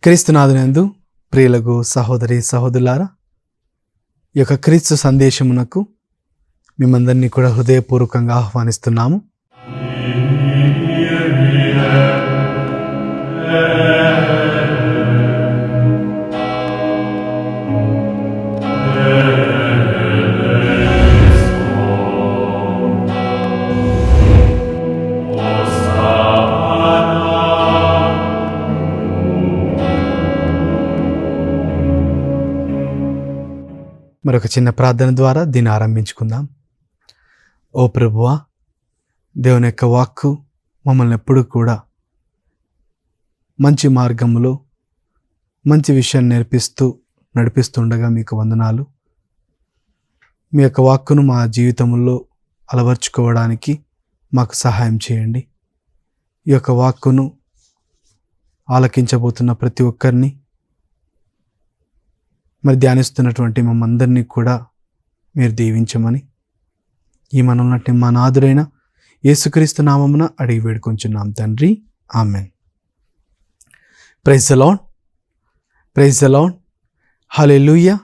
క్రీస్తునాథునందు ప్రియులకు సహోదరి సహోదరులారా, ఈ యొక్క క్రీస్తు సందేశమునకు మిమ్మందరినీ కూడా హృదయపూర్వకంగా ఆహ్వానిస్తున్నాము. మరొక చిన్న ప్రార్థన ద్వారా దీన్ని ఆరంభించుకుందాం. ఓ ప్రభువా, దేవుని యొక్క వాక్కు మమ్మల్ని ఎప్పుడు కూడా మంచి మార్గంలో మంచి విషయాన్ని నడిపిస్తుండగా మీకు వందనాలు. మీ యొక్క వాక్కును మా జీవితంలో అలవర్చుకోవడానికి మాకు సహాయం చేయండి. ఈ యొక్క వాక్కును ఆలకించబోతున్న ప్రతి ఒక్కరిని, మరి ధ్యానిస్తున్నటువంటి మమ్మందరినీ కూడా మీరు దీవించమని ఈ మనల్ని మా నాథుడైన యేసుక్రీస్తు నామమున అడిగి వేడుకొంచున్నాం తండ్రి, amen. Praise the Lord, praise the Lord, hallelujah,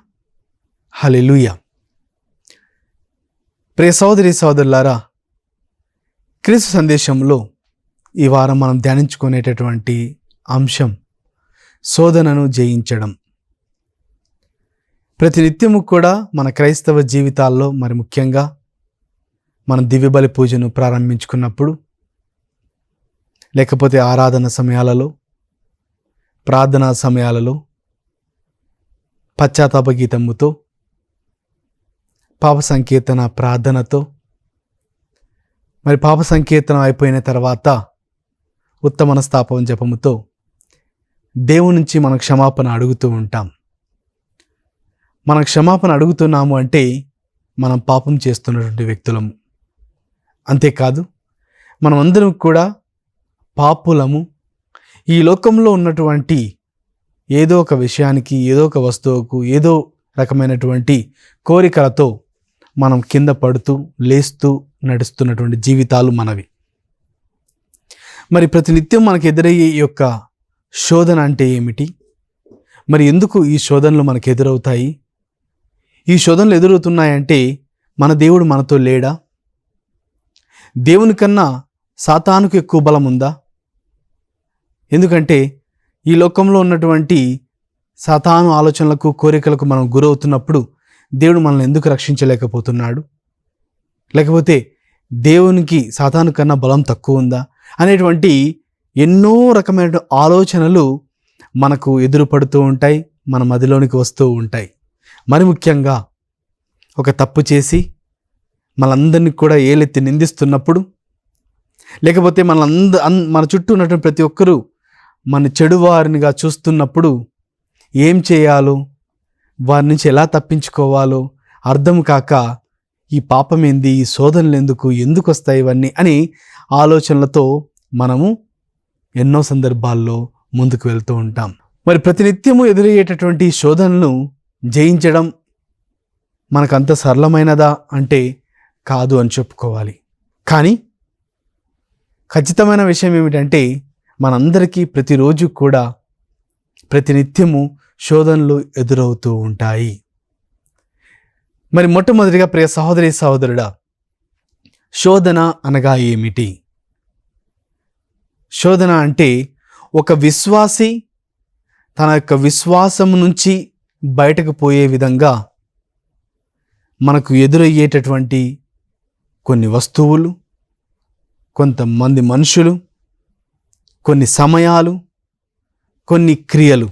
hallelujah. ప్రియ సహోదరి సహోదరులారా, క్రీస్తు సందేశంలో ఈ వారం మనం ధ్యానించుకునేటటువంటి అంశం శోధనను జయించడం. ప్రతినిత్యము కూడా మన క్రైస్తవ జీవితాల్లో, మరి ముఖ్యంగా మనం దివ్యబలి పూజను ప్రారంభించుకున్నప్పుడు, లేకపోతే ఆరాధన సమయాలలో, ప్రార్థనా సమయాలలో పశ్చాత్తాప గీతముతో, పాప సంకీర్తన ప్రార్థనతో, మరి పాప సంకీర్తనం అయిపోయిన తర్వాత ఉత్తమ స్థాపన జపముతో దేవుని నుంచి మనం క్షమాపణ అడుగుతూ ఉంటాం. మనం క్షమాపణ అడుగుతున్నాము అంటే మనం పాపం చేస్తున్నటువంటి వ్యక్తులము. అంతేకాదు, మనమందరం కూడా పాపులము. ఈ లోకంలో ఉన్నటువంటి ఏదో ఒక విషయానికి, ఏదో ఒక వస్తువుకు, ఏదో రకమైనటువంటి కోరికలతో మనం కింద పడుతూ లేస్తూ నడుస్తున్నటువంటి జీవితాలు మనవి. మరి ప్రతినిత్యం మనకు ఎదురయ్యే ఈ యొక్క శోధన అంటే ఏమిటి? మరి ఎందుకు ఈ శోధనలు మనకు ఎదురవుతాయి? ఈ శోధనలు ఎదురవుతున్నాయంటే మన దేవుడు మనతో లేడా? దేవుని కన్నా సాతానుకు ఎక్కువ బలం ఉందా? ఎందుకంటే ఈ లోకంలో ఉన్నటువంటి సాతాను ఆలోచనలకు, కోరికలకు మనం గురవుతున్నప్పుడు దేవుడు మనల్ని ఎందుకు రక్షించలేకపోతున్నాడు? లేకపోతే దేవునికి సాతాను కన్నా బలం తక్కువ ఉందా అనేటువంటి ఎన్నో రకమైన ఆలోచనలు మనకు ఎదురుపడుతూ ఉంటాయి, మన మదిలోనికి వస్తూ ఉంటాయి. మరి ముఖ్యంగా ఒక తప్పు చేసి మనందరినీ కూడా ఏలెత్తి నిందిస్తున్నప్పుడు, లేకపోతే మన చుట్టూ ఉన్నటువంటి ప్రతి ఒక్కరూ మన చెడువారినిగా చూస్తున్నప్పుడు ఏం చేయాలో, వారి నుంచి ఎలా తప్పించుకోవాలో అర్థం కాక ఈ పాపం ఏంది, ఈ శోధనలు ఎందుకు వస్తాయి ఇవన్నీ అని ఆలోచనలతో మనము ఎన్నో సందర్భాల్లో ముందుకు వెళ్తూ ఉంటాం. మరి ప్రతినిత్యము ఎదురయ్యేటటువంటి శోధనలను జయించడం మనకంత సరళమైనదా అంటే కాదు అని చెప్పుకోవాలి. కానీ ఖచ్చితమైన విషయం ఏమిటంటే మనందరికీ ప్రతిరోజు కూడా ప్రతినిత్యము శోధనలు ఎదురవుతూ ఉంటాయి. మరి మొట్టమొదటిగా ప్రియ సహోదరి సహోదరుడా, శోధన అనగా ఏమిటి? శోధన అంటే ఒక విశ్వాసి తన యొక్క విశ్వాసం నుంచి బయటకు పోయే విధంగా మనకు ఎదురయ్యేటటువంటి కొన్ని వస్తువులు, కొంతమంది మనుషులు, కొన్ని సమయాలు, కొన్ని క్రియలు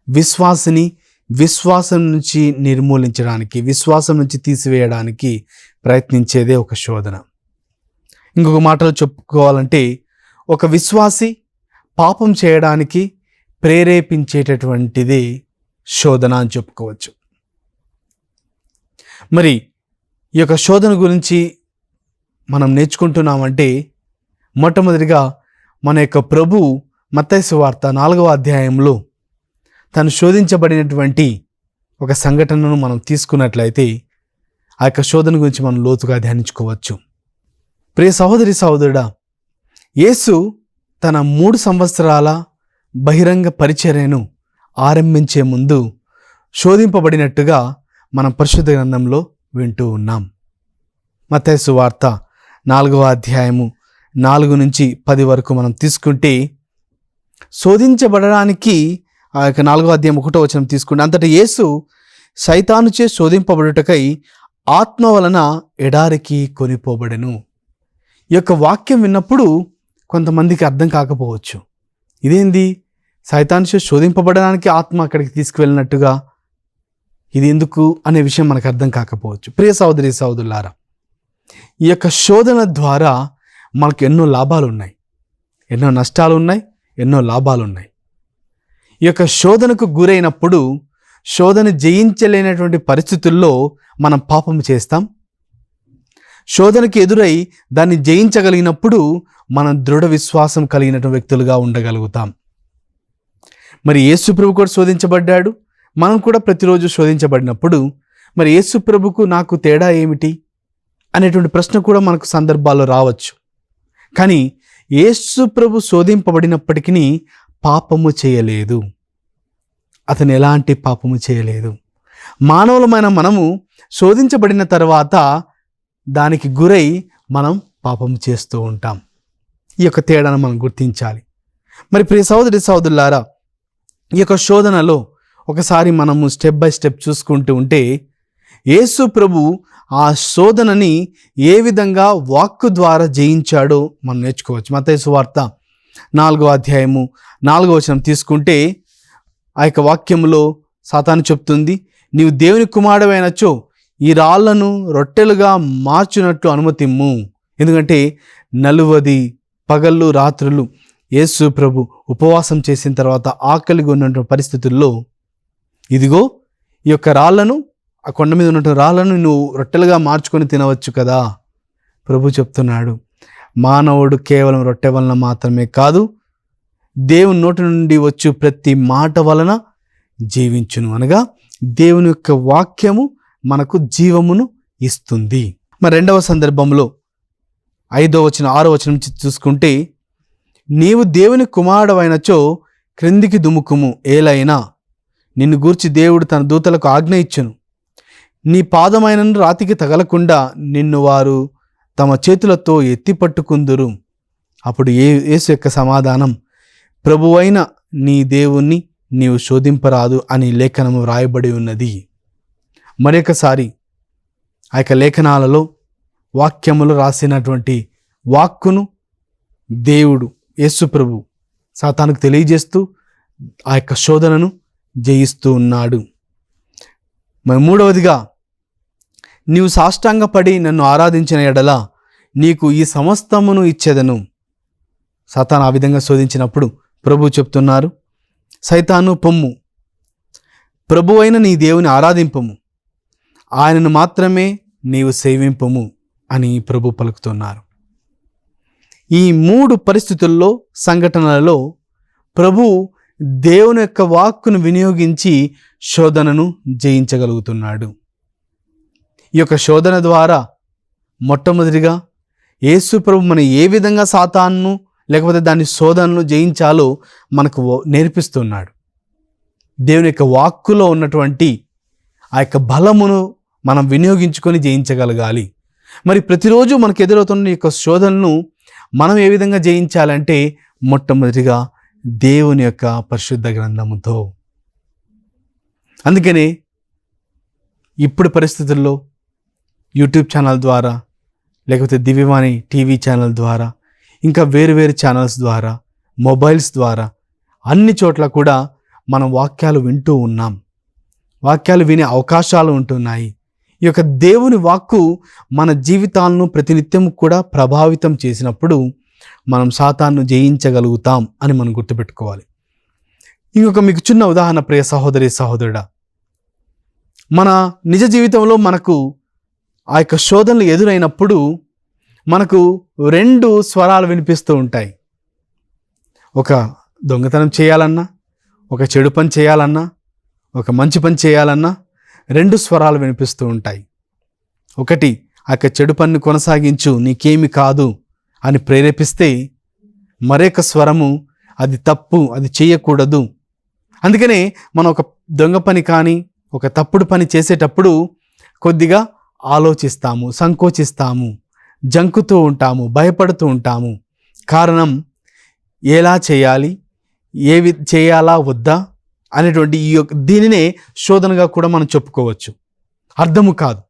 విశ్వాసిని విశ్వాసం నుంచి నిర్మూలించడానికి, విశ్వాసం నుంచి తీసివేయడానికి ప్రయత్నించేదే ఒక శోధన. ఇంకొక మాటలో చెప్పుకోవాలంటే ఒక విశ్వాసి పాపం చేయడానికి ప్రేరేపించేటటువంటిది శోధన అని చెప్పుకోవచ్చు. మరి ఈ యొక్క శోధన గురించి మనం నేర్చుకుంటున్నామంటే మొట్టమొదటిగా మన యొక్క ప్రభువు మత్తయి సువార్త 4వ అధ్యాయంలో తను శోధించబడినటువంటి ఒక సంఘటనను మనం తీసుకున్నట్లయితే ఆ యొక్క శోధన గురించి మనం లోతుగా ధ్యానించుకోవచ్చు. ప్రియ సహోదరి సహోదరుడా, యేసు తన 3 సంవత్సరాల బహిరంగ పరిచర్యను ఆరంభించే ముందు శోధింపబడినట్టుగా మనం పరిశుద్ధ గ్రంథంలో వింటూ ఉన్నాం. మత్తయి సువార్త 4వ అధ్యాయము 4 నుంచి 10 వరకు మనం తీసుకుంటే, శోధించబడడానికి ఆ యొక్క 4వ అధ్యాయం 1వ వచనం తీసుకుంటే, అంతటా యేసు సైతానుచే శోధింపబడుటకై ఆత్మ వలన ఎడారికి కొనిపోబడెను. ఈ యొక్క వాక్యం విన్నప్పుడు కొంతమందికి అర్థం కాకపోవచ్చు. ఇదేంది, సైతానుచే శోధింపబడడానికి ఆత్మ అక్కడికి తీసుకువెళ్ళినట్టుగా, ఇది ఎందుకు అనే విషయం మనకు అర్థం కాకపోవచ్చు. ప్రియ సహోదరి సహోదరులారా, ఈ యొక్క శోధన ద్వారా మనకు ఎన్నో లాభాలు ఉన్నాయి, ఎన్నో నష్టాలు ఉన్నాయి, ఎన్నో లాభాలు ఉన్నాయి. ఈ యొక్క శోధనకు గురైనప్పుడు, శోధన జయించలేనటువంటి పరిస్థితుల్లో మనం పాపం చేస్తాం. శోధనకి ఎదురై దాన్ని జయించగలిగినప్పుడు మనం దృఢ విశ్వాసం కలిగినటువంటి వ్యక్తులుగా ఉండగలుగుతాం. మరి యేసు ప్రభు కూడా శోధించబడ్డాడు, మనం కూడా ప్రతిరోజు శోధించబడినప్పుడు మరి యేసు ప్రభుకు నాకు తేడా ఏమిటి అనేటువంటి ప్రశ్న కూడా మనకు సందర్భాల్లో రావచ్చు. కానీ యేసు ప్రభు శోధింపబడినప్పటికీ పాపము చేయలేదు. అతను ఎలాంటి పాపము చేయలేదు. మానవులమైన మనము శోధించబడిన తర్వాత దానికి గురై మనం పాపం చేస్తూ ఉంటాం. ఈ యొక్క తేడాను మనం గుర్తించాలి. మరి ప్రియ సహోదరి సహోదరులారా, ఈ యొక్క శోధనలో ఒకసారి మనము స్టెప్ బై స్టెప్ చూసుకుంటూ ఉంటే, యేసు ప్రభు ఆ శోధనని ఏ విధంగా వాక్కు ద్వారా జయించాడో మనం నేర్చుకోవచ్చు. మత్తయి సువార్త 4వ అధ్యాయము 4వ వచనం తీసుకుంటే, ఆ యొక్క వాక్యములో సాతాను చెప్తుంది, నీవు దేవుని కుమారుడవైనచో ఈ రాళ్లను రొట్టెలుగా మార్చునట్లు అనుమతిమ్ము. ఎందుకంటే 40 పగళ్ళు రాత్రులు యేసు ప్రభు ఉపవాసం చేసిన తర్వాత ఆకలిగా ఉన్నటువంటి పరిస్థితుల్లో, ఇదిగో ఈ యొక్క రాళ్లను, ఆ కొండ మీద ఉన్నటువంటి రాళ్లను నువ్వు రొట్టెలుగా మార్చుకొని తినవచ్చు కదా. ప్రభు చెప్తున్నాడు, మానవుడు కేవలం రొట్టె వలన మాత్రమే కాదు, దేవుని నోటి నుండి వచ్చు ప్రతి మాట వలన జీవించును. అనగా దేవుని యొక్క వాక్యము మనకు జీవమును ఇస్తుంది. మరి 2వ సందర్భంలో 5వ వచనం 6వ వచనం నుంచి చూసుకుంటే, నీవు దేవుని కుమారుడవైనచో క్రిందికి దుముకుము, ఏలైనా నిన్ను గూర్చి దేవుడు తన దూతలకు ఆజ్ఞ ఇచ్చును, నీ పాదమైనను రాతికి తగలకుండా నిన్ను వారు తమ చేతులతో ఎత్తి పట్టుకుందురు. అప్పుడు యేసు యొక్క సమాధానం, ప్రభువైన నీ దేవుణ్ణి నీవు శోధింపరాదు అని లేఖనము వ్రాయబడి ఉన్నది. మరొకసారి ఆ యొక్క లేఖనాలలో వాక్యములు రాసినటువంటి వాక్కును దేవుడు యేసు ప్రభు సాతానుకు తెలియజేస్తూ ఆ యొక్క శోధనను జయిస్తూ ఉన్నాడు. మరి 3వదిగా, నీవు సాష్టాంగపడి నన్ను ఆరాధించిన ఎడల నీకు ఈ సమస్తమును ఇచ్చేదను. సాతాను ఆ విధంగా శోధించినప్పుడు ప్రభు చెప్తున్నారు, సైతాను పొమ్ము, ప్రభు అయిన నీ దేవుని ఆరాధింపము, ఆయనను మాత్రమే నీవు సేవింపము అని ప్రభు పలుకుతున్నారు. ఈ 3 పరిస్థితుల్లో, సంఘటనలలో ప్రభు దేవుని యొక్క వాక్కును వినియోగించి శోధనను జయించగలుగుతున్నాడు. ఈ యొక్క శోధన ద్వారా మొట్టమొదటిగా యేసు ప్రభు మనం ఏ విధంగా సాతాను లేకపోతే దాని శోధనను జయించాలో మనకు నేర్పిస్తున్నాడు. దేవుని యొక్క వాక్కులో ఉన్నటువంటి ఆ యొక్క బలమును మనం వినియోగించుకొని జయించగలగాలి. మరి ప్రతిరోజు మనకు ఎదురవుతున్న ఈ యొక్క శోధనను మనం ఏ విధంగా జయించాలంటే, మొట్టమొదటిగా దేవుని యొక్క పరిశుద్ధ గ్రంథముతో. అందుకనే ఇప్పుడు పరిస్థితుల్లో యూట్యూబ్ ఛానల్ ద్వారా, లేకపోతే దివ్యవాణి టీవీ ఛానల్ ద్వారా, ఇంకా వేరు ఛానల్స్ ద్వారా, మొబైల్స్ ద్వారా అన్ని చోట్ల కూడా మనం వాక్యాలు వింటూ ఉన్నాం. వాక్యాలు వినే అవకాశాలు ఉంటున్నాయి. ఈ యొక్క దేవుని వాక్కు మన జీవితాలను ప్రతినిత్యం కూడా ప్రభావితం చేసినప్పుడు మనం సాతాను జయించగలుగుతాం అని మనం గుర్తుపెట్టుకోవాలి. ఇంకొక మీకు చిన్న ఉదాహరణ ప్రియ సహోదరి సహోదరుడా, మన నిజ జీవితంలో మనకు ఆ యొక్క శోధనలు ఎదురైనప్పుడు మనకు 2 స్వరాలు వినిపిస్తూ ఉంటాయి. ఒక దొంగతనం చేయాలన్నా, ఒక చెడు పని చేయాలన్నా, ఒక మంచి పని చేయాలన్నా 2 స్వరాలు వినిపిస్తూ ఉంటాయి. ఒకటి, ఆ యొక్క చెడు పనిని కొనసాగించు, నీకేమి కాదు అని ప్రేరేపిస్తే, మరొక స్వరము, అది తప్పు, అది చేయకూడదు. అందుకనే మనం ఒక దొంగ పని కానీ ఒక తప్పుడు పని చేసేటప్పుడు కొద్దిగా ఆలోచిస్తాము, సంకోచిస్తాము, జంకుతూ ఉంటాము, భయపడుతూ ఉంటాము. కారణం ఎలా చేయాలి, చేయాలా వద్దా అనేటువంటి దీనినే శోధనగా కూడా మనం చెప్పుకోవచ్చు. అర్థము కాదు.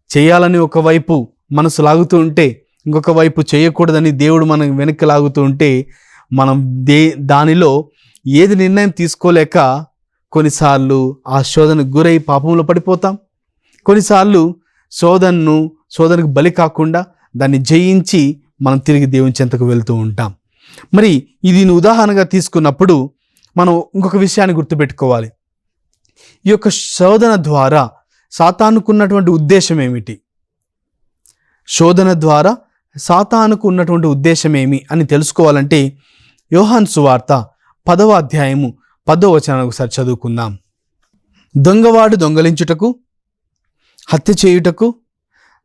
చేయాలని ఒకవైపు మనసు లాగుతూ ఉంటే ఇంకొక వైపు చేయకూడదని దేవుడు మనం వెనక్కి లాగుతూ ఉంటే మనం దానిలో ఏది నిర్ణయం తీసుకోలేక కొన్నిసార్లు ఆ శోధనకు గురై పాపంలో పడిపోతాం. కొన్నిసార్లు శోధనకు బలి కాకుండా దాన్ని జయించి మనం తిరిగి దేవుని చెంతకు వెళ్తూ ఉంటాం. మరి ఇది ఉదాహరణగా తీసుకున్నప్పుడు మనం ఇంకొక విషయాన్ని గుర్తుపెట్టుకోవాలి. ఈ యొక్క శోధన ద్వారా సాతానుకు ఉన్నటువంటి ఉద్దేశం ఏమిటి? శోధన ద్వారా సాతానుకు ఉన్నటువంటి ఉద్దేశం ఏమి అని తెలుసుకోవాలంటే యోహాను సువార్త 10వ అధ్యాయము 10వ వచనాన్ని ఒకసారి చదువుకుందాం. దొంగవాడు దొంగలించుటకు, హత్య చేయుటకు,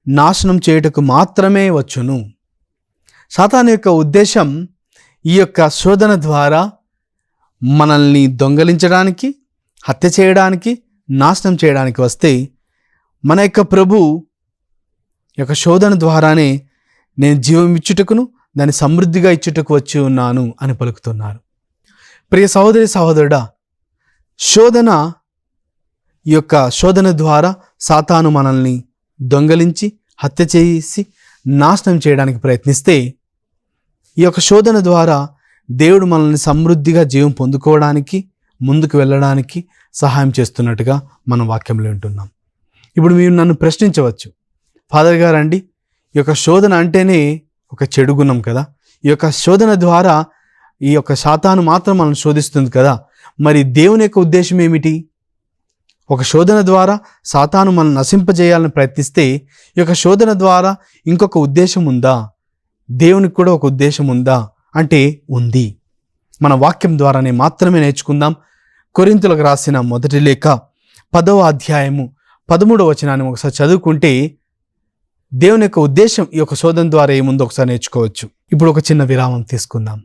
నాశనం చేయుటకు మాత్రమే వచ్చును. సాతాను యొక్క ఉద్దేశం ఈ యొక్క శోధన ద్వారా మనల్ని దొంగలించడానికి, హత్య చేయడానికి, నాశనం చేయడానికి వస్తే మన యొక్క ప్రభు యొక్క శోధన ద్వారానే నేను జీవం ఇచ్చుటకును దాన్ని సమృద్ధిగా ఇచ్చుటకు వచ్చి ఉన్నాను అని పలుకుతున్నారు. ప్రియ సహోదరి సహోదరుడా, ఈ యొక్క శోధన ద్వారా సాతాను మనల్ని దొంగలించి హత్య చేసి నాశనం చేయడానికి ప్రయత్నిస్తే ఈ యొక్క శోధన ద్వారా దేవుడు మనల్ని సమృద్ధిగా జీవం పొందుకోవడానికి, ముందుకు వెళ్ళడానికి సహాయం చేస్తున్నట్టుగా మనం వాక్యంలో వింటున్నాం. ఇప్పుడు మీరు నన్ను ప్రశ్నించవచ్చు, ఫాదర్ గారండి, ఈ యొక్క శోధన అంటేనే ఒక చెడు గుణం కదా, ఈ యొక్క శోధన ద్వారా ఈ యొక్క సాతాను మాత్రం మనం శోధిస్తుంది కదా, మరి దేవుని యొక్క ఉద్దేశం ఏమిటి? ఒక శోధన ద్వారా సాతాను మనం నశింపజేయాలని ప్రయత్నిస్తే ఈ యొక్క శోధన ద్వారా ఇంకొక ఉద్దేశం ఉందా? దేవునికి కూడా ఒక ఉద్దేశం ఉందా అంటే ఉంది. మన వాక్యం ద్వారానే మాత్రమే నేర్చుకుందాం. కొరింథీయులకు రాసిన మొదటి లేఖ 10వ అధ్యాయము 13వ వచనాన్ని ఒకసారి చదువుకుంటే దేవుని యొక్క ఉద్దేశం ఈ యొక్క శోధన ద్వారా ఏముందో ఒకసారి నేర్చుకోవచ్చు. ఇప్పుడు ఒక చిన్న విరామం తీసుకుందాం.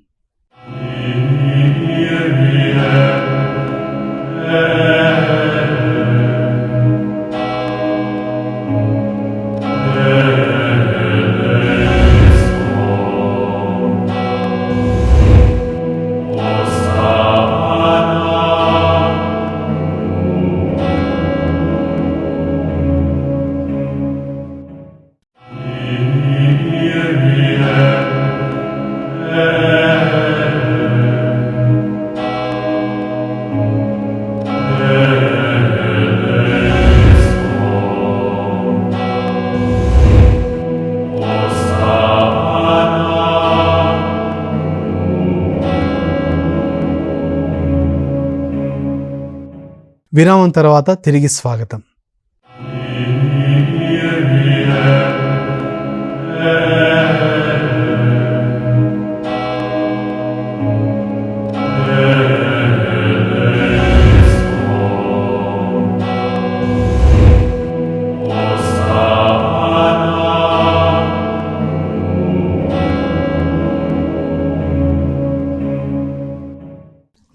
విరామం తర్వాత తిరిగి స్వాగతం.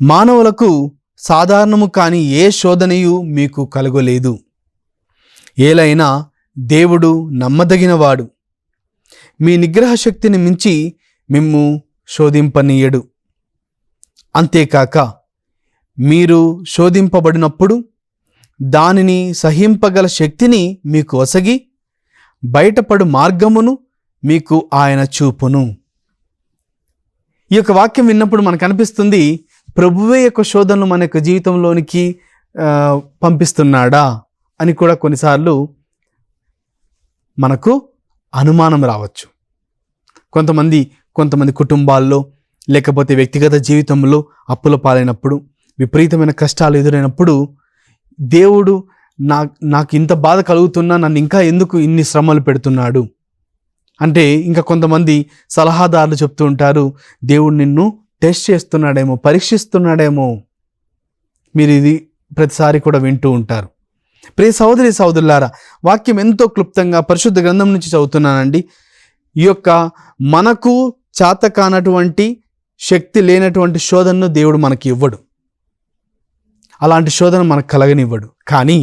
మానవులకు సాధారణము కాని ఏ శోధనయు మీకు కలుగలేదు. ఏలైనా దేవుడు నమ్మదగినవాడు, మీ నిగ్రహ శక్తిని మించి మిమ్ము శోధింపనీయడు. అంతేకాక మీరు శోధింపబడినప్పుడు దానిని సహింపగల శక్తిని మీకు ఒసగి బయటపడు మార్గమును మీకు ఆయన చూపును. ఈ యొక్క వాక్యం విన్నప్పుడు మనకు అనిపిస్తుంది, ప్రభువే యొక్క శోధనలు మన యొక్క జీవితంలోనికి పంపిస్తున్నాడా అని కూడా కొన్నిసార్లు మనకు అనుమానం రావచ్చు. కొంతమంది కుటుంబాల్లో లేకపోతే వ్యక్తిగత జీవితంలో అప్పుల పాలైనప్పుడు, విపరీతమైన కష్టాలు ఎదురైనప్పుడు దేవుడు నాకు ఇంత బాధ కలుగుతున్నా నన్ను ఇంకా ఎందుకు ఇన్ని శ్రమలు పెడుతున్నాడు అంటే, ఇంకా కొంతమంది సలహాదారులు చెప్తూ ఉంటారు, దేవుడు నిన్ను టెస్ట్ చేస్తున్నాడేమో, పరీక్షిస్తున్నాడేమో. మీరు ఇది ప్రతిసారి కూడా వింటూ ఉంటారు. ప్రియ సహోదరి సహోదరులారా, వాక్యం ఎంతో క్లుప్తంగా పరిశుద్ధ గ్రంథం నుంచి చదువుతున్నానండి. ఈ యొక్క మనకు చేత కానటువంటి శక్తి లేనటువంటి శోధనను దేవుడు మనకి ఇవ్వడు. అలాంటి శోధన మనకు కలగనివ్వడు. కానీ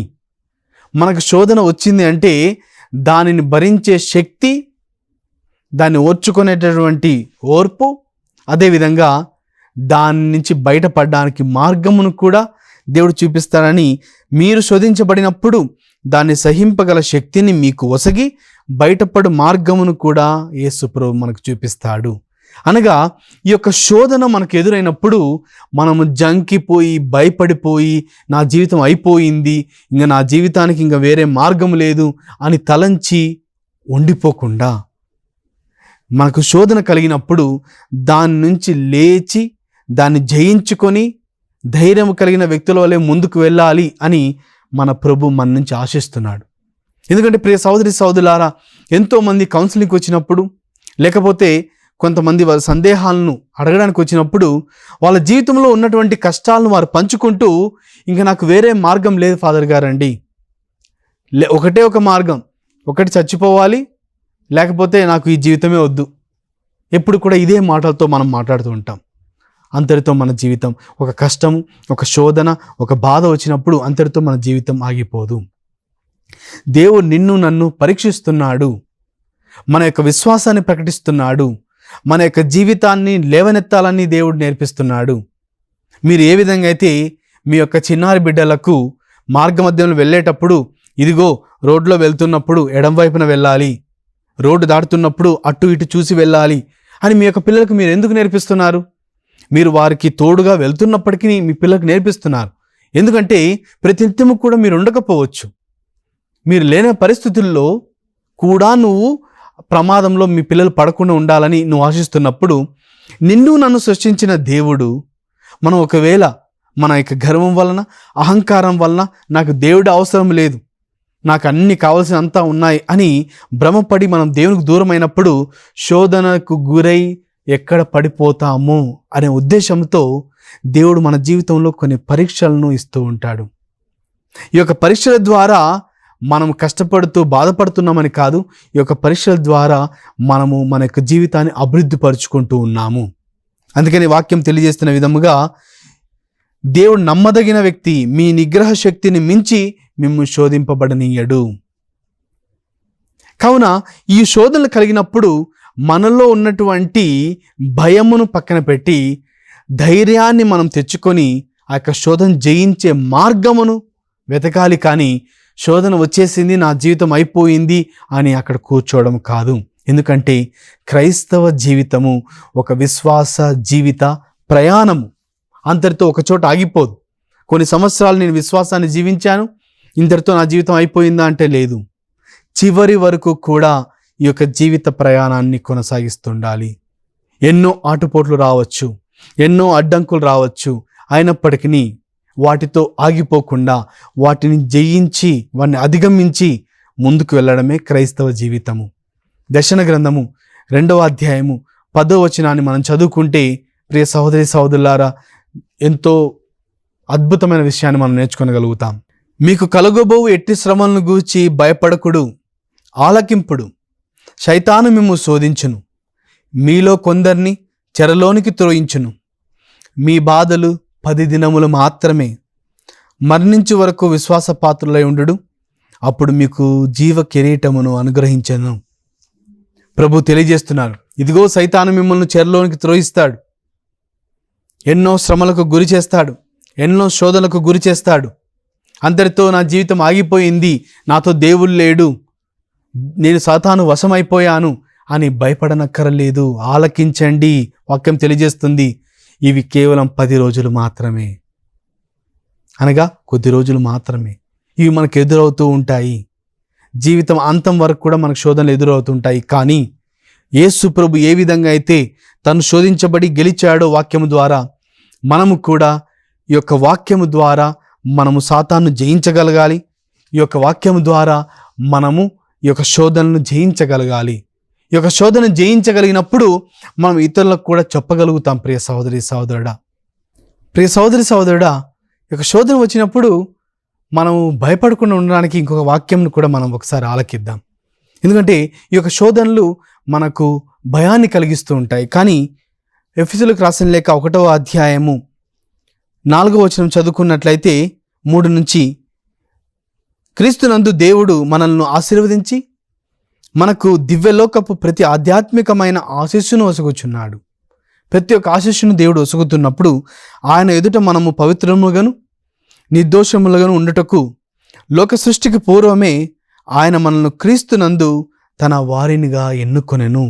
మనకు శోధన వచ్చింది అంటే దానిని భరించే శక్తి, దాన్ని ఓర్చుకునేటటువంటి ఓర్పు, అదేవిధంగా దాని నుంచి బయటపడడానికి మార్గమును కూడా దేవుడు చూపిస్తాడని, మీరు శోధించబడినప్పుడు దాన్ని సహింపగల శక్తిని మీకు ఒసగి బయటపడు మార్గమును కూడా యేసు ప్రభువు మనకు చూపిస్తాడు. అనగా ఈ యొక్క శోధన మనకు ఎదురైనప్పుడు మనము జంకిపోయి భయపడిపోయి నా జీవితం అయిపోయింది, ఇంకా నా జీవితానికి ఇంకా వేరే మార్గం లేదు అని తలంచి ఉండిపోకుండా, మనకు శోధన కలిగినప్పుడు దాని నుంచి లేచి దాన్ని జయించుకొని ధైర్యం కలిగిన వ్యక్తుల వల్లే ముందుకు వెళ్ళాలి అని మన ప్రభు మన నుంచి ఆశిస్తున్నాడు. ఎందుకంటే ప్రియ సహోదరి సహోదరులారా, ఎంతోమంది కౌన్సిలింగ్కి వచ్చినప్పుడు, లేకపోతే కొంతమంది వారి సందేహాలను అడగడానికి వచ్చినప్పుడు వాళ్ళ జీవితంలో ఉన్నటువంటి కష్టాలను వారు పంచుకుంటూ, ఇంకా నాకు వేరే మార్గం లేదు ఫాదర్ గారండి, ఒకటే ఒక మార్గం, ఒకటి చచ్చిపోవాలి, లేకపోతే నాకు ఈ జీవితమే వద్దు, ఎప్పుడు కూడా ఇదే మాటలతో మనం మాట్లాడుతూ ఉంటాం. అంతటితో మన జీవితం, ఒక కష్టము, ఒక శోధన, ఒక బాధ వచ్చినప్పుడు అంతటితో మన జీవితం ఆగిపోదు. దేవుడు నిన్ను నన్ను పరీక్షిస్తున్నాడు, మన యొక్క విశ్వాసాన్ని ప్రకటిస్తున్నాడు, మన యొక్క జీవితాన్ని లేవనెత్తాలని దేవుడు నేర్పిస్తున్నాడు. మీరు ఏ విధంగా అయితే మీ యొక్క చిన్నారి బిడ్డలకు మార్గమధ్యంలో వెళ్ళేటప్పుడు, ఇదిగో రోడ్లో వెళ్తున్నప్పుడు ఎడం వైపున వెళ్ళాలి, రోడ్డు దాటుతున్నప్పుడు అటు ఇటు చూసి వెళ్ళాలి అని మీ యొక్క పిల్లలకు మీరు ఎందుకు నేర్పిస్తున్నారు? మీరు వారికి తోడుగా వెళ్తున్నప్పటికీ మీ పిల్లలకు నేర్పిస్తున్నారు. ఎందుకంటే ప్రతినిత్యము కూడా మీరు ఉండకపోవచ్చు, మీరు లేని పరిస్థితుల్లో కూడా నువ్వు ప్రమాదంలో మీ పిల్లలు పడకుండా ఉండాలని నువ్వు ఆశిస్తున్నప్పుడు, నిన్ను నన్ను సృష్టించిన దేవుడు, మనం ఒకవేళ మన యొక్క గర్వం వలన, అహంకారం వలన నాకు దేవుడు అవసరం లేదు, నాకు అన్ని కావాల్సినంతా ఉన్నాయి అని భ్రమపడి మనం దేవునికి దూరం అయినప్పుడు శోధనకు గురై ఎక్కడ పడిపోతామో అనే ఉద్దేశంతో దేవుడు మన జీవితంలో కొన్ని పరీక్షలను ఇస్తూ ఉంటాడు. ఈ యొక్క పరీక్షల ద్వారా మనం కష్టపడుతూ బాధపడుతున్నామని కాదు, ఈ యొక్క పరీక్షల ద్వారా మనము మన యొక్క జీవితాన్ని అభివృద్ధి పరుచుకుంటూ ఉన్నాము. అందుకని వాక్యం తెలియజేస్తున్న విధముగా, దేవుడు నమ్మదగిన వ్యక్తి, మీ నిగ్రహ శక్తిని మించి మిమ్ము శోధింపబడనీయడు. కావున ఈ శోధనలు కలిగినప్పుడు మనలో ఉన్నటువంటి భయమును పక్కన పెట్టి ధైర్యాన్ని మనం తెచ్చుకొని ఆ యొక్క శోధన జయించే మార్గమును వెతకాలి. కానీ శోధన వచ్చేసింది, నా జీవితం అయిపోయింది అని అక్కడ కూర్చోవడం కాదు. ఎందుకంటే క్రైస్తవ జీవితము ఒక విశ్వాస జీవిత ప్రయాణము, అంతటితో ఒక చోట ఆగిపోదు. కొన్ని సంవత్సరాలు నేను విశ్వాసాన్ని జీవించాను, ఇంతటితో నా జీవితం అయిపోయిందా అంటే లేదు. చివరి వరకు కూడా ఈ యొక్క జీవిత ప్రయాణాన్ని కొనసాగిస్తుండాలి. ఎన్నో ఆటుపోట్లు రావచ్చు, ఎన్నో అడ్డంకులు రావచ్చు, అయినప్పటికీ వాటితో ఆగిపోకుండా వాటిని జయించి వాటిని అధిగమించి ముందుకు వెళ్ళడమే క్రైస్తవ జీవితము. దర్శన గ్రంథము 2వ అధ్యాయము 10వ వచనాన్ని మనం చదువుకుంటే, ప్రియ సహోదరి సహోదరులారా, ఎంతో అద్భుతమైన విషయాన్ని మనం నేర్చుకోగలుగుతాం. మీకు కలుగబోవు ఎట్టి శ్రమలను గూర్చి భయపడకుడు, ఆలకింపుడు. శైతాను మిమ్ము శోధించును, మీలో కొందరిని చెరలోనికి త్రోయించును. మీ బాధలు 10 దినములు మాత్రమే. మరణించు వరకు విశ్వాసపాత్రులై ఉండుడు, అప్పుడు మీకు జీవ కిరీటమును అనుగ్రహించను. ప్రభు తెలియజేస్తున్నారు, ఇదిగో సైతాను మిమ్మల్ని చెరలోనికి త్రోయిస్తాడు, ఎన్నో శ్రమలకు గురి చేస్తాడు, ఎన్నో శోధనలకు గురి చేస్తాడు. అందరితో నా జీవితం ఆగిపోయింది, నాతో దేవుడు లేడు, నేను సాతాను వశమైపోయాను అని భయపడనక్కరలేదు. ఆలకించండి, వాక్యం తెలియజేస్తుంది, ఇవి కేవలం 10 రోజులు మాత్రమే, అనగా కొద్ది రోజులు మాత్రమే. ఇవి మనకు ఎదురవుతూ ఉంటాయి. జీవితం అంతం వరకు కూడా మనకు శోధనలు ఎదురవుతుంటాయి. కానీ యేసు ప్రభు ఏ విధంగా అయితే తను శోధించబడి గెలిచాడో వాక్యము ద్వారా, మనము కూడా ఈ యొక్క వాక్యము ద్వారా మనము సాతాను జయించగలగాలి. ఈ యొక్క వాక్యము ద్వారా మనము ఈ యొక్క శోధనను జయించగలగాలి. ఈ యొక్క శోధన జయించగలిగినప్పుడు మనం ఇతరులకు కూడా చెప్పగలుగుతాం. ప్రియ సహోదరి సహోదరుడా, ప్రియ సహోదరి సహోదరుడా, ఈ యొక్క శోధన వచ్చినప్పుడు మనం భయపడకుండా ఉండడానికి ఇంకొక వాక్యంను కూడా మనం ఒకసారి ఆలకిద్దాం. ఎందుకంటే ఈ యొక్క శోధనలు మనకు భయాన్ని కలిగిస్తూ ఉంటాయి. కానీ ఎఫెసీయులకు రాసిన లేఖ 1వ అధ్యాయము 4వ వచనం చదువుకున్నట్లయితే 3 నుంచి, క్రీస్తునందు దేవుడు మనల్ని ఆశీర్వదించి మనకు దివ్యలోకపు ప్రతి ఆధ్యాత్మికమైన ఆశీస్సును ఒసగుచున్నాడు. ప్రతి ఒక్క ఆశీస్సును దేవుడు ఒసగుతున్నప్పుడు ఆయన ఎదుట మనము పవిత్రముగాను నిర్దోషములుగాను ఉండుటకు లోక సృష్టికి పూర్వమే ఆయన మనల్ని క్రీస్తునందు తన వారినిగా ఎన్నుకొనెను.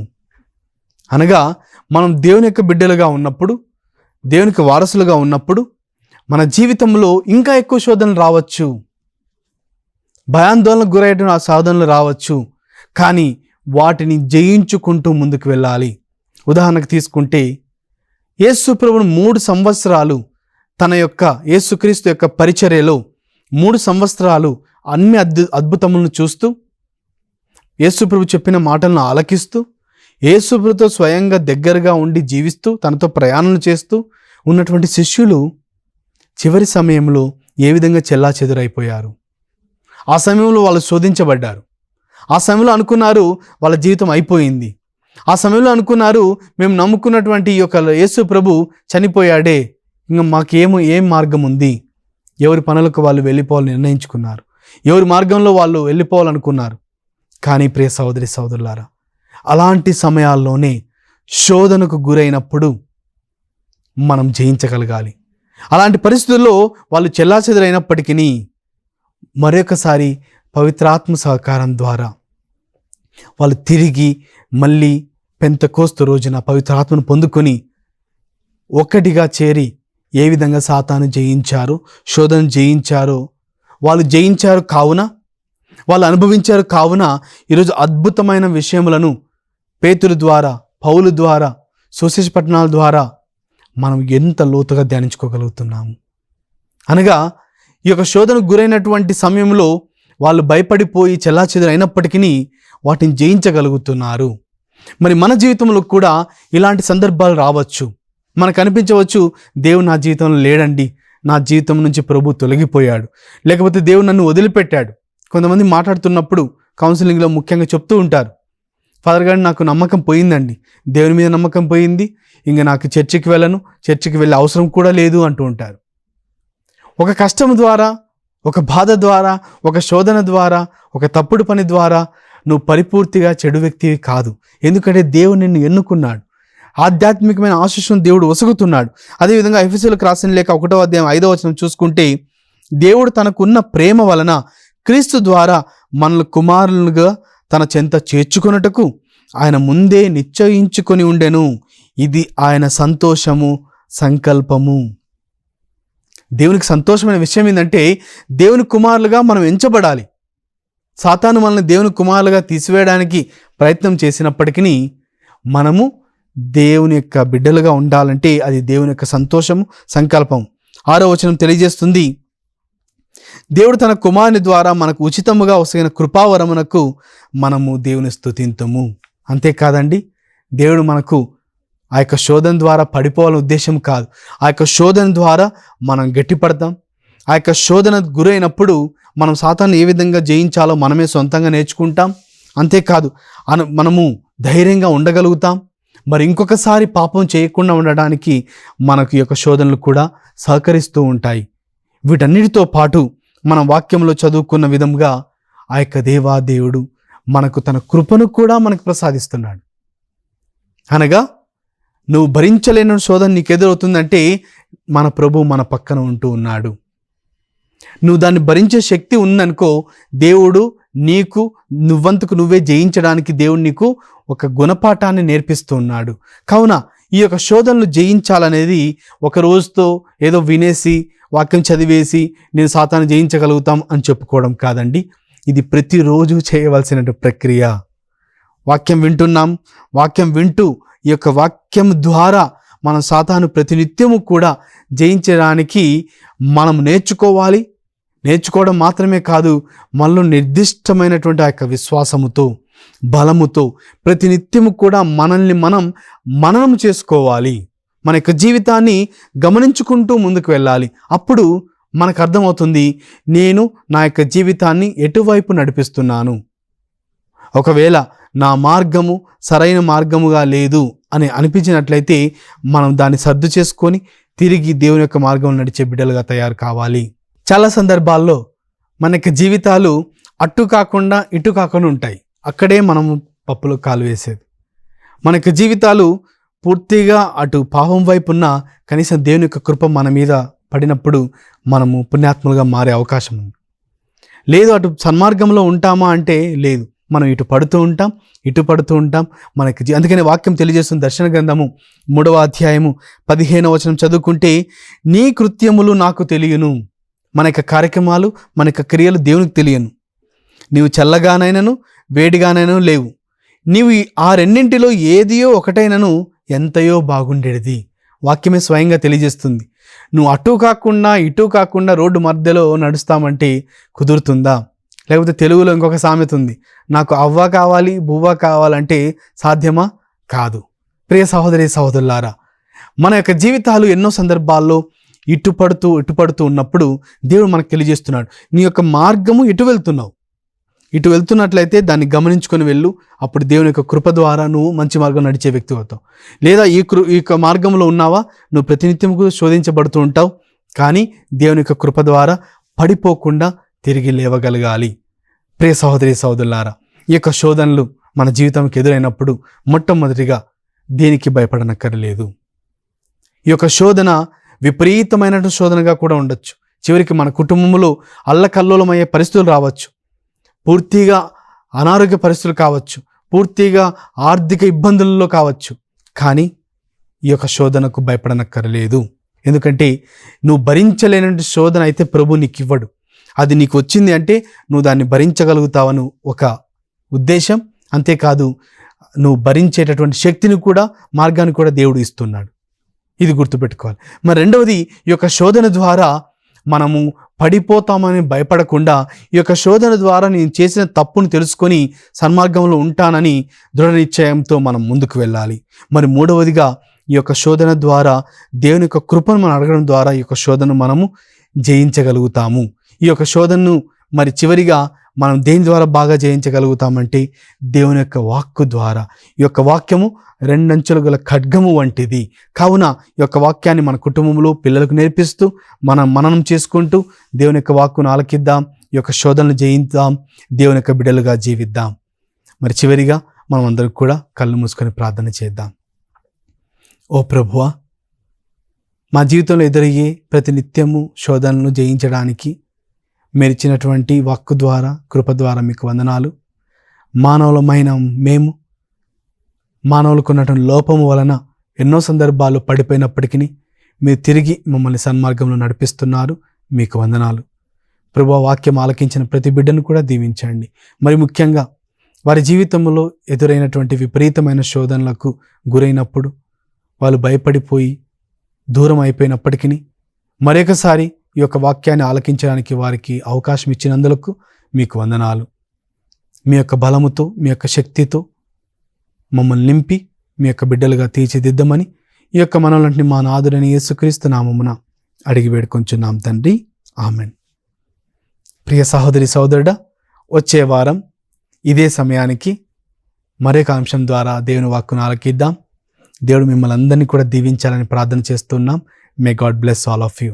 అనగా మనం దేవుని యొక్క బిడ్డలుగా ఉన్నప్పుడు, దేవునికి వారసులుగా ఉన్నప్పుడు మన జీవితంలో ఇంకా ఎక్కువ శోధనలు రావచ్చు, భయాందోళనకు గురయ్యేటువంటి ఆ సాధనలు రావచ్చు. కానీ వాటిని జయించుకుంటూ ముందుకు వెళ్ళాలి. ఉదాహరణకు తీసుకుంటే యేసు ప్రభువును 3 సంవత్సరాలు తన యొక్క యేసుక్రీస్తు యొక్క పరిచర్యలో 3 సంవత్సరాలు అన్ని అద్భుతములను చూస్తూ, యేసు ప్రభు చెప్పిన మాటలను ఆలకిస్తూ, యేసు ప్రభుతో స్వయంగా దగ్గరగా ఉండి జీవిస్తూ, తనతో ప్రయాణం చేస్తూ ఉన్నటువంటి శిష్యులు చివరి సమయంలో ఏ విధంగా చెల్లాచెదురైపోయారు. ఆ సమయంలో వాళ్ళు శోధించబడ్డారు. ఆ సమయంలో అనుకున్నారు వాళ్ళ జీవితం అయిపోయింది. ఆ సమయంలో అనుకున్నారు మేము నమ్ముకున్నటువంటి ఈ యొక్క యేసు ప్రభు చనిపోయాడే, ఇంకా ఏం మార్గం ఉంది. ఎవరి పనులకు వాళ్ళు వెళ్ళిపోవాలని నిర్ణయించుకున్నారు. ఎవరి మార్గంలో వాళ్ళు వెళ్ళిపోవాలనుకున్నారు. కానీ ప్రియ సహోదరి సహోదరులారా, అలాంటి సమయాల్లోనే శోధనకు గురైనప్పుడు మనం జయించగలగాలి. అలాంటి పరిస్థితుల్లో వాళ్ళు చెల్లాచెదురైనప్పటికీ మరొకసారి పవిత్రాత్మ సహకారం ద్వారా వాళ్ళు తిరిగి మళ్ళీ పెంతెకోస్తు రోజున పవిత్రాత్మను పొందుకొని ఒక్కటిగా చేరి ఏ విధంగా సాతాను జయించారో, శోధన జయించారో వాళ్ళు జయించారు కావున, వాళ్ళు అనుభవించారు కావున ఈరోజు అద్భుతమైన విషయములను పేతురు ద్వారా, పౌలు ద్వారా, సువిశేష పట్టణాల ద్వారా మనం ఎంత లోతుగా ధ్యానించుకోగలుగుతున్నాము. అనగా ఈ యొక్క శోధనకు గురైనటువంటి సమయంలో వాళ్ళు భయపడిపోయి చెల్లాచెదురు అయినప్పటికీ వాటిని జయించగలుగుతున్నారు. మరి మన జీవితంలో కూడా ఇలాంటి సందర్భాలు రావచ్చు. మనకు అనిపించవచ్చు, దేవుడు నా జీవితంలో లేడండి, నా జీవితం నుంచి ప్రభు తొలగిపోయాడు, లేకపోతే దేవుడు నన్ను వదిలిపెట్టాడు. కొంతమంది మాట్లాడుతున్నప్పుడు కౌన్సిలింగ్లో ముఖ్యంగా చెప్తూ ఉంటారు, ఫాదర్ గారు నాకు నమ్మకం పోయిందండి, దేవుని మీద నమ్మకం పోయింది, ఇంకా నాకు చర్చికి వెళ్ళే అవసరం కూడా లేదు అంటూ ఉంటారు. ఒక కష్టం ద్వారా, ఒక బాధ ద్వారా, ఒక శోధన ద్వారా, ఒక తప్పుడు పని ద్వారా నువ్వు పరిపూర్తిగా చెడు వ్యక్తివి కాదు. ఎందుకంటే దేవుడు నిన్ను ఎన్నుకున్నాడు. ఆధ్యాత్మికమైన ఆశీస్సును దేవుడు ఒసగుతున్నాడు. అదేవిధంగా ఎఫెసీయులకు రాసిన లేఖ 1వ అధ్యాయం 5వ వచనం చూసుకుంటే, దేవుడు తనకున్న ప్రేమ వలన క్రీస్తు ద్వారా మనల్ని కుమారులుగా తన చెంత చేర్చుకొనుటకు ఆయన ముందే నిశ్చయించుకొని ఉండెను. ఇది ఆయన సంతోషము, సంకల్పము. దేవునికి సంతోషమైన విషయం ఏంటంటే దేవుని కుమారులుగా మనం ఎంచబడాలి. సాతాను మనల్ని దేవుని కుమారులుగా తీసివేయడానికి ప్రయత్నం చేసినప్పటికీ మనము దేవుని యొక్క బిడ్డలుగా ఉండాలంటే అది దేవుని యొక్క సంతోషము, సంకల్పం. 6వ వచనం తెలియజేస్తుంది, దేవుడు తన కుమారుని ద్వారా మనకు ఉచితముగా వసగిన కృపావరమునకు మనము దేవుని స్తుతింతుము. అంతేకాదండి, దేవుడు మనకు ఆ యొక్క శోధన ద్వారా పడిపోవాలని ఉద్దేశం కాదు. ఆ యొక్క శోధన ద్వారా మనం గట్టిపడతాం. ఆ యొక్క శోధన గురైనప్పుడు మనం సాతాను ఏ విధంగా జయించాలో మనమే సొంతంగా నేర్చుకుంటాం. అంతేకాదు మనము ధైర్యంగా ఉండగలుగుతాం. మరి ఇంకొకసారి పాపం చేయకుండా ఉండడానికి మనకు ఈ యొక్క శోధనలు కూడా సహకరిస్తూ ఉంటాయి. వీటన్నిటితో పాటు మనం వాక్యంలో చదువుకున్న విధంగా ఆ యొక్క దేవాదేవుడు మనకు తన కృపను కూడా మనకు ప్రసాదిస్తున్నాడు. అనగా నువ్వు భరించలేని శోధన నీకు ఎదురవుతుందంటే మన ప్రభు మన పక్కన ఉంటూ ఉన్నాడు. నువ్వు దాన్ని భరించే శక్తి ఉందనుకో, దేవుడు నీకు నువ్వంతకు నువ్వే జయించడానికి దేవుడు నీకు ఒక గుణపాఠాన్ని నేర్పిస్తూ ఉన్నాడు. కావున ఈ యొక్క శోధనలు జయించాలనేది ఒక రోజుతో ఏదో వినేసి వాక్యం చదివేసి నేను సాతాను జయించగలుగుతాం అని చెప్పుకోవడం కాదండి. ఇది ప్రతిరోజు చేయవలసిన ప్రక్రియ. వాక్యం వింటున్నాం, వాక్యం వింటూ ఈ యొక్క వాక్యం ద్వారా మనం సాతాను ప్రతినిత్యము కూడా జయించడానికి మనం నేర్చుకోవాలి. నేర్చుకోవడం మాత్రమే కాదు, మనలో నిర్దిష్టమైనటువంటి ఆ యొక్క విశ్వాసముతో, బలముతో ప్రతినిత్యము కూడా మనల్ని మనం మననం చేసుకోవాలి. మన యొక్క జీవితాన్ని గమనించుకుంటూ ముందుకు వెళ్ళాలి. అప్పుడు మనకు అర్థమవుతుంది, నేను నా యొక్క జీవితాన్ని ఎటువైపు నడిపిస్తున్నాను. ఒకవేళ నా మార్గము సరైన మార్గముగా లేదు అని అనిపించినట్లయితే మనం దాన్ని సర్దు చేసుకొని తిరిగి దేవుని యొక్క మార్గంలో నడిచే బిడ్డలుగా తయారు కావాలి. చాలా సందర్భాల్లో మన యొక్క జీవితాలు అటు కాకుండా ఇటు కాకుండా ఉంటాయి. అక్కడే మనము పప్పులో కాలు వేసేది. మన యొక్క జీవితాలు పూర్తిగా అటు పాపం వైపు ఉన్న కనీసం దేవుని యొక్క కృప మన మీద పడినప్పుడు మనము పుణ్యాత్ములుగా మారే అవకాశం ఉంది. లేదు అటు సన్మార్గంలో ఉంటామా అంటే లేదు, మనం ఇటు పడుతూ ఉంటాం, ఇటు పడుతూ ఉంటాం. మనకి అందుకనే వాక్యం తెలియజేస్తుంది. దర్శన గ్రంథము 3వ అధ్యాయము 15వ వచనం చదువుకుంటే, నీ కృత్యములు నాకు తెలియను. మన యొక్క కార్యక్రమాలు, మన యొక్క క్రియలు దేవునికి తెలియను. నీవు చల్లగానైనను వేడిగానైనను లేవు. నీవు ఆ రెండింటిలో ఏదియో ఒకటైనను ఎంతయో బాగుండేది. వాక్యమే స్వయంగా తెలియజేస్తుంది. నువ్వు అటు కాకుండా ఇటు కాకుండా రోడ్డు మధ్యలో నడుస్తామంటే కుదురుతుందా? లేకపోతే తెలుగులో ఇంకొక సామెత ఉంది, నాకు అవ్వ కావాలి బువ్వ కావాలంటే సాధ్యమా? కాదు. ప్రియ సహోదరి సహోదరులారా, మన యొక్క జీవితాలు ఎన్నో సందర్భాల్లో ఇటు పడుతూ ఉన్నప్పుడు దేవుడు మనకు తెలియజేస్తున్నాడు, నీ యొక్క మార్గము ఇటు వెళ్తున్నావు, ఇటు వెళ్తున్నట్లయితే దాన్ని గమనించుకొని వెళ్ళు. అప్పుడు దేవుని యొక్క కృప ద్వారా నువ్వు మంచి మార్గం నడిచే వ్యక్తి అవుతావు. లేదా ఈ యొక్క మార్గంలో ఉన్నావా, నువ్వు ప్రతినిత్యం శోధించబడుతూ ఉంటావు. కానీ దేవుని యొక్క కృప ద్వారా పడిపోకుండా తిరిగి లేవగలగాలి. ప్రియ సహోదరి సహోదరులారా, ఈ యొక్క శోధనలు మన జీవితంకి ఎదురైనప్పుడు మొట్టమొదటిగా దేనికి భయపడనక్కర్లేదు. ఈ యొక్క శోధన విపరీతమైన శోధనగా కూడా ఉండొచ్చు. చివరికి మన కుటుంబంలో అల్లకల్లోలమయ్యే పరిస్థితులు రావచ్చు, పూర్తిగా అనారోగ్య పరిస్థితులు కావచ్చు, పూర్తిగా ఆర్థిక ఇబ్బందులలో కావచ్చు. కానీ ఈ యొక్క శోధనకు భయపడనక్కర్లేదు. ఎందుకంటే నువ్వు భరించలేని శోధన అయితే ప్రభు నీకు ఇవ్వడు. అది నీకు వచ్చింది అంటే నువ్వు దాన్ని భరించగలుగుతావని ఒక ఉద్దేశం. అంతేకాదు, నువ్వు భరించేటటువంటి శక్తిని కూడా, మార్గాన్ని కూడా దేవుడు ఇస్తున్నాడు. ఇది గుర్తుపెట్టుకోవాలి. మరి రెండవది, ఈ యొక్క శోధన ద్వారా మనము పడిపోతామని భయపడకుండా, ఈ యొక్క శోధన ద్వారా నేను చేసిన తప్పును తెలుసుకొని సన్మార్గంలో ఉంటానని దృఢ నిశ్చయంతో మనం ముందుకు వెళ్ళాలి. మరి మూడవదిగా, ఈ యొక్క శోధన ద్వారా దేవుని యొక్క కృపను మనం అడగడం ద్వారా ఈ యొక్క శోధనను మనము జయించగలుగుతాము. ఈ యొక్క శోధనను మరి చివరిగా మనం దేని ద్వారా బాగా జయించగలుగుతామంటే దేవుని యొక్క వాక్కు ద్వారా. ఈ యొక్క వాక్యము రెండంచులు గల ఖడ్గము వంటిది. కావున ఈ యొక్క వాక్యాన్ని మన కుటుంబంలో పిల్లలకు నేర్పిస్తూ మననం చేసుకుంటూ దేవుని యొక్క వాక్కును ఆలకిద్దాం, ఈ యొక్క శోధనలు జయిద్దాం, దేవుని యొక్క బిడ్డలుగా జీవిద్దాం. మరి చివరిగా మనం అందరం కూడా కళ్ళు మూసుకొని ప్రార్థన చేద్దాం. ఓ ప్రభువా, మా జీవితంలో ఎదురయ్యే ప్రతి నిత్యము శోధనలను జయించడానికి మీరు ఇచ్చినటువంటి వాక్కు ద్వారా, కృప ద్వారా మీకు వందనాలు. మానవులమైన మేము మానవులకు ఉన్నటువంటి లోపము వలన ఎన్నో సందర్భాలు పడిపోయినప్పటికీ మీరు తిరిగి మమ్మల్ని సన్మార్గంలో నడిపిస్తున్నారు. మీకు వందనాలు ప్రభువా. వాక్యం ఆలకించిన ప్రతి బిడ్డను కూడా దీవించండి. మరి ముఖ్యంగా వారి జీవితంలో ఎదురైనటువంటి విపరీతమైన శోధనలకు గురైనప్పుడు వాళ్ళు భయపడిపోయి దూరం అయిపోయినప్పటికీ మరొకసారి ఈ యొక్క వాక్యాన్ని ఆలకించడానికి వారికి అవకాశం ఇచ్చినందులకు మీకు వందనాలు. మీ యొక్క బలముతో, మీ యొక్క శక్తితో మమ్మల్ని నింపి మీ యొక్క బిడ్డలుగా తీర్చిదిద్దమని ఈ యొక్క మనల్ని మా నాథుడైన యేసుక్రీస్తు నామమున అడిగి వేడుకొంచున్నాం తండ్రి, ఆమెన్. ప్రియ సహోదరి సహోదరుడా, వచ్చే వారం ఇదే సమయానికి మరొక అంశం ద్వారా దేవుని వాక్కును ఆలకిద్దాం. దేవుడు మిమ్మల్ని అందరినీ కూడా దీవించాలని ప్రార్థన చేస్తున్నాం. May God bless all of you.